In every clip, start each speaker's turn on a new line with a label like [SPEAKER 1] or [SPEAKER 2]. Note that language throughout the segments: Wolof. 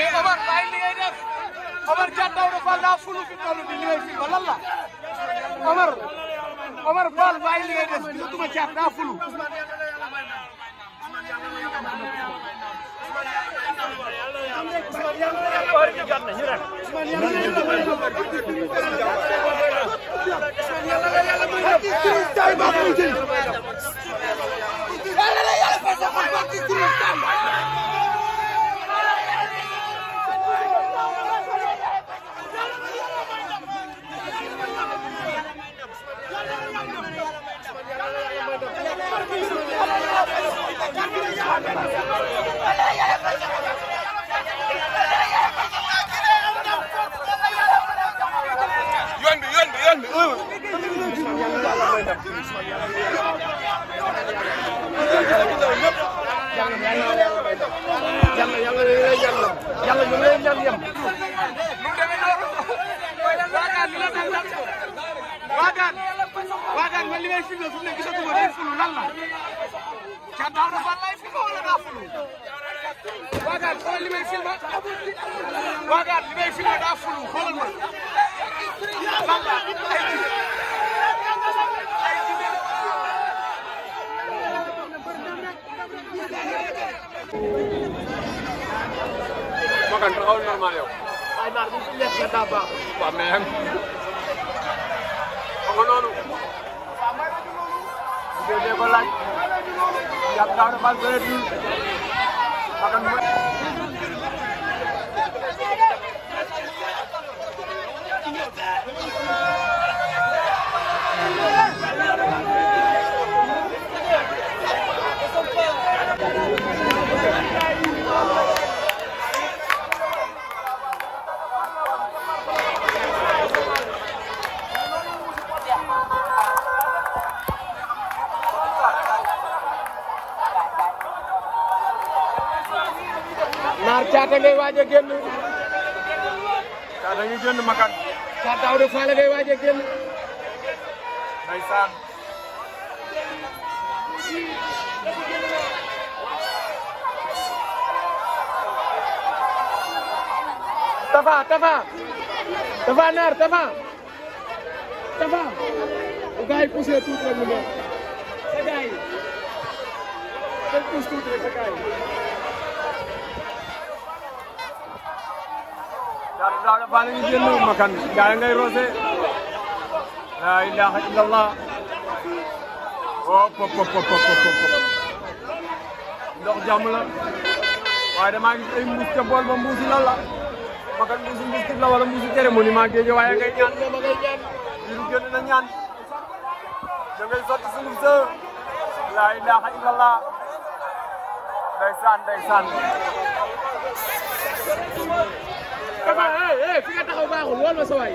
[SPEAKER 1] mais Omar bàyyi li ngay def Omar Thiat Daouda Fall daa fulu fi toll bi li ngay fi ba lan la Omar Fall bàyyi li ngay def gisatuma Thiat daa fulu yàlla ñu lay ñaan yam waagaan man li may filmé fu mu ne gisatuma day fulu lan la Thiat Daouda Fall lay filmé wala daa fulu waagaan xoolal li may filmé waagaan li may filmé daa fulu xoolal ma lan la makan taxawal normal yow ay naar bu ci lekk daa baax waaw mais xam nga noonu dee ko laaj Thiat Daouda Fall bëreetul makan naar Thiat ngay waaj a génn Thiat ngi génn makan Thiat Daouda Fall ngay waaj a génn ndeysaan Tafa naar Tafa bu gaay poussé tuuti rek mu ñëw sa gaay pousse tuuti rek sa gaay Thiat Daouda Fall ngi génn makan gaay ngay roose la ilaha illallah hop ndox jàmm la waaye damaa gis ay mbuus ca bool ba mbuusi lan la makan mbuusi mbuus la wala mbuusi cérémonie maa géej waaye ngay ñaan ma ngay ñaan biiru génn na ñaan da ngay sotti sunguf sa la ilaha illallah ndeysaan Tafa fi nga taxaw baaxul wool ma sa waay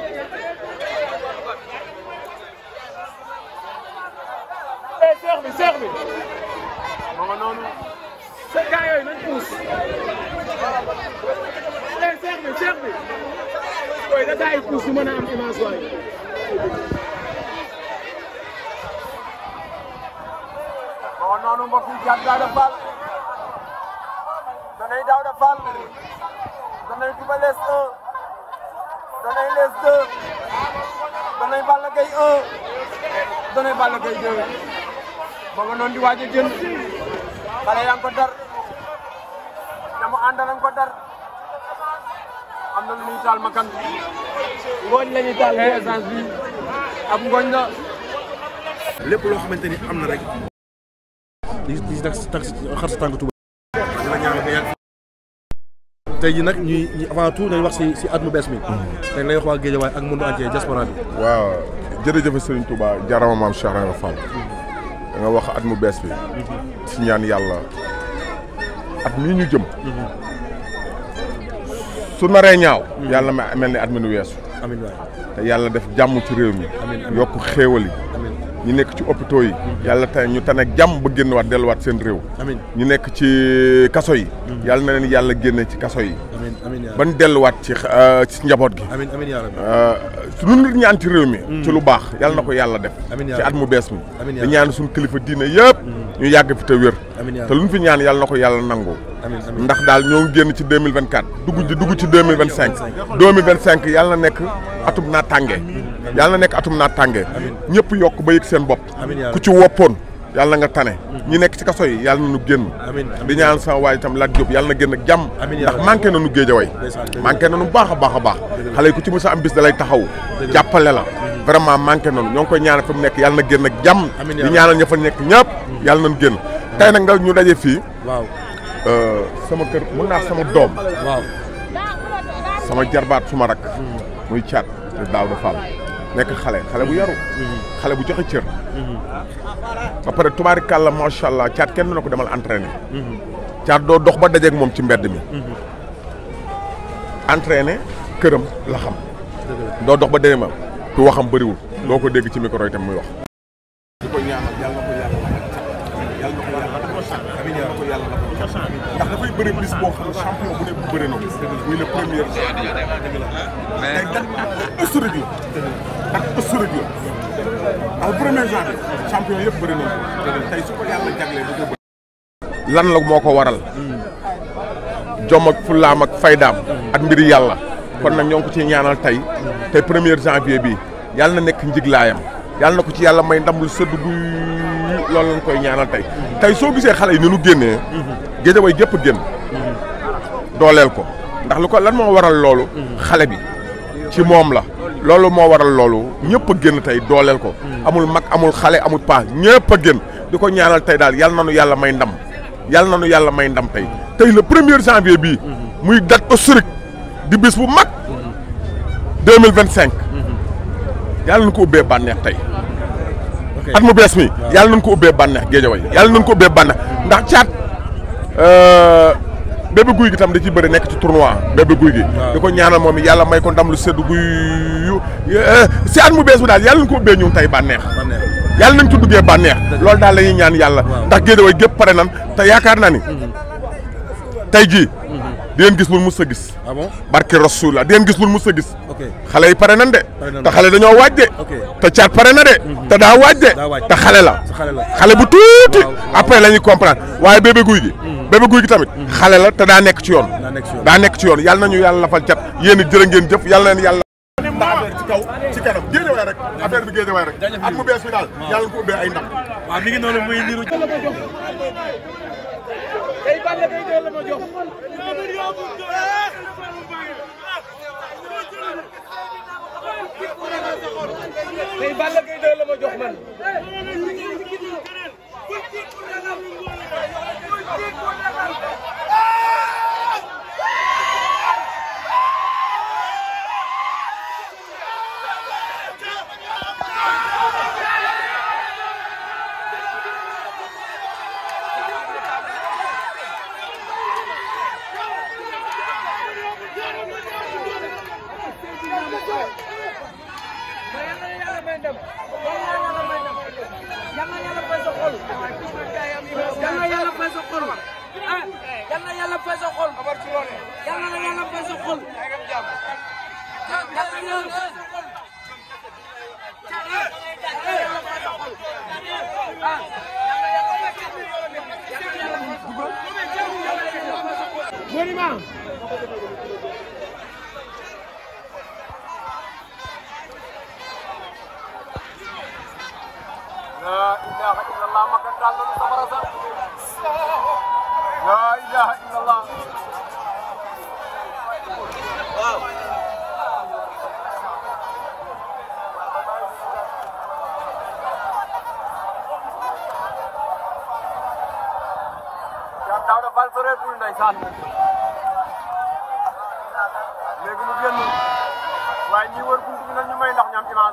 [SPEAKER 1] seex bi ma nga noonu sa gaa yooyu nañ puus seex bi ooy da gaa yi puus du mën a am image waay ma nga noonu mbokk yi Thiat Daouda Fall danay Daouda Fall danay Double Less 1 danay Less 2 danay Balla Gaye 1 danay Balla Gaye 2 ma nga noonu di waaj a génn xale yaa ngi ko dar ñamu àndal ko dar am na lu ñuy taal makan ngooñ la ñuy taal essence bi ab ngooñ la
[SPEAKER 2] lépp loo xamante ni am na rek di nag xar sa tànk tuba dina ñaan nga yàgg tey ji nag ñuy avant tout nañ wax si at mu bees mi tey lay wax waa Guédiawaye ak monde entier diaspora bi
[SPEAKER 3] waaw jërëjëf Serigne Touba jarama maam Cheikh Ibrahima Fall da nga wax at mu bees bi ci ñaan yàlla at mii ñu jëm su naree ñaaw yàlla ma mel ni at mi nu weesu
[SPEAKER 2] amiin waay
[SPEAKER 3] te yàlla def jàmm ci réew mi yokk xéewal yi ñu nekk ci hôpitaux yi yàlla tey ñu tane jàmm ba génn waat delluwaat seen réew ñu nekk ci kaso yi yàlla na leen yàlla génne ci kaso yi ban delluwaat ci njaboot gi su lu nit ñaan ci réew mi ci lu baax yàlla na ko yàlla def ci at mu bees mi di ñaan suñu kilifa diine yëpp ñu yàgg fi te wér te luñ fi ñaan yàlla na ko yàlla nangu ndax daal ñoo ngi génn ci 2024 dugg ci 2025 yàlla na nekk atum naa tànge yàlla na nekk atum naa tànge ñëpp yokk ba yëg seen bopp ku ci woppoon yàlla nga tane ñi nekk ci kaso yi yàlla na nu génn di ñaan sama waay itam Lat Diop yàlla na génn ak jàmm ndax manqué na nu Géejawaay manqué na nu baax a baax xale yi ku ci mës a am bis da lay taxaw jàppale la vraiment manqué na nu ñoo ngi koy ñaanal fa mu nekk yàlla na génn ak jàmm di ñaanal ña fa nekk ñëpp yàlla nañu génn tey nag nga ñu daje fii sama kër mën naa sama doom sama jarbaat suma rak muy Thiat daaw da Fall nekk xale bu yaru xale bu joxe cër ba pare tubaarikàlla macha allah Thiat kenn na ko demal entraîné Thiat doo dox ba dajeeg moom ci mbedd mi entraîné këram la xam doo dox ba dajeeg moom tu waxam bëriwul doo ko dégg ci micro yi tam muy wax di ko ñaanal yàlla na ko yàlla ndax dafay bëri bis boo xam ne champion bu nekk bëri na muy le premier tey dat historique la dat historique la ndax premier janvier champion yëpp bëri na tey su ko yàlla jaglee bu ko bëri lan la moo ko waral jom ak fullaam ak faydaam ak mbiri yàlla kon nag ñoo ngi ko ci ñaanal tey premier janvier bi yàlla na nekk njiglaayam yàlla na ko ci yàlla may ndam lu sëdd guy loolu lañ koy ñaanal tey soo gisee xale yi ni nu génnee Géejawaay gépp génn dooleel ko ndax lu ko lan moo waral loolu xale bi ci moom la loolu moo waral loolu ñëpp a génn tey dooleel ko amul mag amul xale amul paa ñëpp a génn di ko ñaanal tey daal yàlla na nu yàlla may ndam yàlla na nu yàlla may ndam tey le premier janvier bii muy date historique di bis bu mag 2025 yàlla nañu ko ubbee bànneex tey at mu bees mi yàlla nañu ko ubbee bànneex Géejawaay yàlla nañu ko ubbee bànneex ndax Thiat Bébé Gouy Gui tam da ci bëri nekk ci tournoi Bébé Gouy Gui di ko ñaanal moom yàlla may ko ndam lu seddu guy si at mu bees bi daal yàlla nañu ko ubbee ñun tey bànneex yàlla nañ ci duggee bànneex loolu daal la ñuy ñaan yàlla ndax Géejawaay gépp pare nan te yaakaar naa ni tey jii di ngeen gis lu mus a gis barke Rasulullah di ngeen gis lu mus a gis xale yi pare nan de te xale dañoo waaj de te Thiat pare na de te daa waaj de te xale la xale bu tuuti après la ñuy comprendre waaye Bébé Gouy Gui tamit xale la te daa nekk ci yoon yàlla nañu yàlla lafal Thiat yéen it jërë ngeen jëf yàlla leen yàlla ndax affaire ci kaw ci kanam Géejawaay rek affaire bi Géejawaay rek at mu bees bi daal yàlla ko ubbee ay ndam
[SPEAKER 4] waaw mi ngi noonu muy niru
[SPEAKER 5] tey Balla Gaye 2 la ma jox tey Balla Gaye 2 la ma jox man
[SPEAKER 1] La ilaha illallah makan dalu sabarasa. La ilaha illallah. Wow. Ya tahu dah bal sore pun dah isan. Lagi mungkin, lain ni war pun kita nyamai nak nyam iman.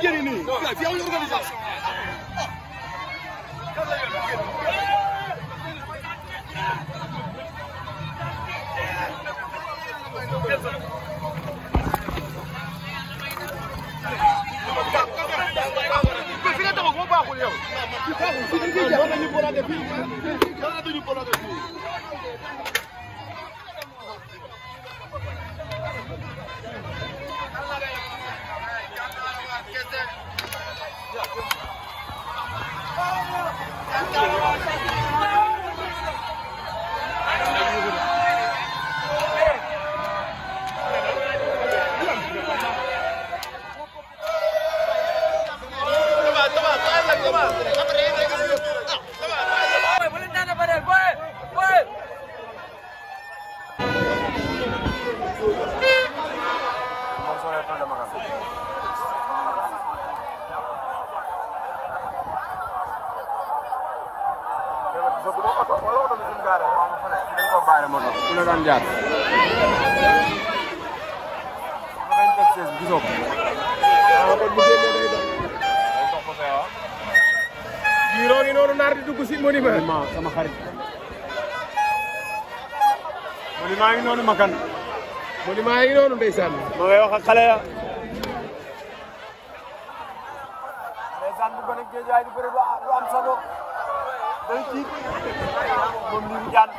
[SPEAKER 5] jëri nii fi amul organisation fi nga taxaw moo baaxul yow Giro ngi noonu naar di dugg si monument sama xarit monument ngi noonu makan monument ngi noonu ndeysaan ma ngay wax ak xale ya
[SPEAKER 1] ndeysaan bu gën a géejaay di bëri du am solo day tiit moom Lirou Diane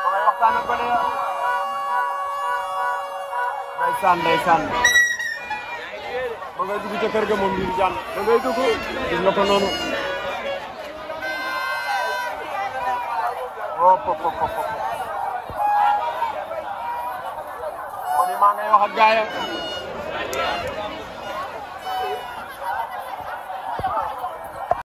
[SPEAKER 1] ma ngay waxtaan ak gone ya ndeysaan ma ngay dugg ca kër ga moom Lirou Diane ma ngay dugg gis nga ko noonu hop kon maa ngay wax ak gaaya